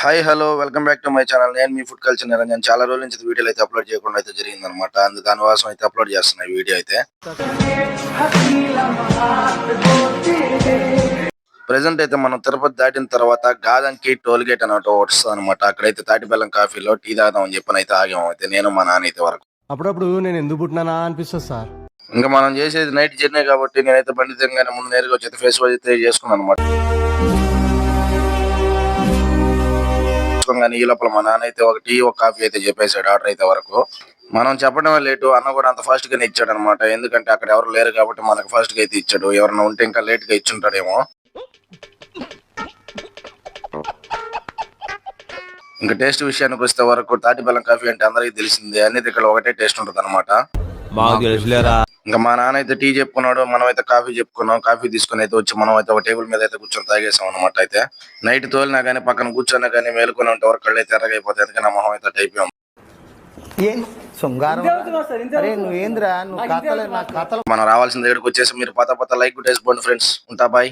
Hi hello welcome back to my channel. నేను మీ food culture Niranjan. చాలా రోజుల నుంచి వీడియోలు అయితే అప్లోడ్ చేయకుండా అయితే జరిగిందనమాట. దానికోసం అయితే అప్లోడ్ చేస్తున్నా ఈ వీడియో అయితే. ప్రెసెంట్ అయితే మనం తిరుపతి దాటిన తర్వాత గాదంకి టోల్ గేట్ అని వస్తుంది అనమాట. అక్కడైతే తాటిబెల్లం కాఫీలో టీ తాగుదామని చెప్పని అయితే ఆగాము. అయితే నేను మా నాన్న అయితే వరకు అప్పుడప్పుడు నేను ఎందుకు పుట్టినానా అనిపిస్తుంది సార్. ఇంకా మనం చేసేది నైట్ జర్నీ కాబట్టి నేనైతే బండి దిగగానే ముందు నేరుగా వచ్చి ఫేస్ వాష్ అయితే చేసుకున్నాను అనమాట. కానీ ఈ లోపల మా నాన్న అయితే ఒక టీ ఒక కాఫీ అయితే చెప్పేశాడు ఆర్డర్ అయితే వరకు. మనం చెప్పడమే లేటు, అన్న కూడా అంత ఫాస్ట్ గానే ఇచ్చాడు అనమాట. ఎందుకంటే అక్కడ ఎవరు లేరు కాబట్టి మనకు ఫాస్ట్ గా అయితే ఇచ్చాడు. ఎవరైనా ఉంటే ఇంకా లేట్ గా ఇచ్చుంటాడేమో. ఇంకా టేస్ట్ విషయానికి వస్తే వరకు తాటిబెల్లం కాఫీ అంటే అందరికీ తెలిసిందే. అన్ని ఇక్కడ ఒకటే టేస్ట్ ఉంటుంది అనమాట. ఇంకా మా నాన్న అయితే టీ చెప్పుకున్నాడు, మనం అయితే కాఫీ చెప్పుకున్నాం. కాఫీ తీసుకుని అయితే వచ్చి మనం అయితే ఒక టేబుల్ మీద అయితే కూర్చొని తాగేసాం అనమాట. అయితే నైట్ తోలినా కానీ పక్కన కూర్చొని కానీ మేలుకొని ఉంటే వరకు కళ్ళు అయితే ఎర్రగైపోతాయి. అందుకే నా మొహం అయితే టైప్ మనం రావాల్సిన దగ్గరకు వచ్చేసి మీరు పత లైక్ కొట్టేసుకోండి ఫ్రెండ్స్. ఉంటా బాయ్.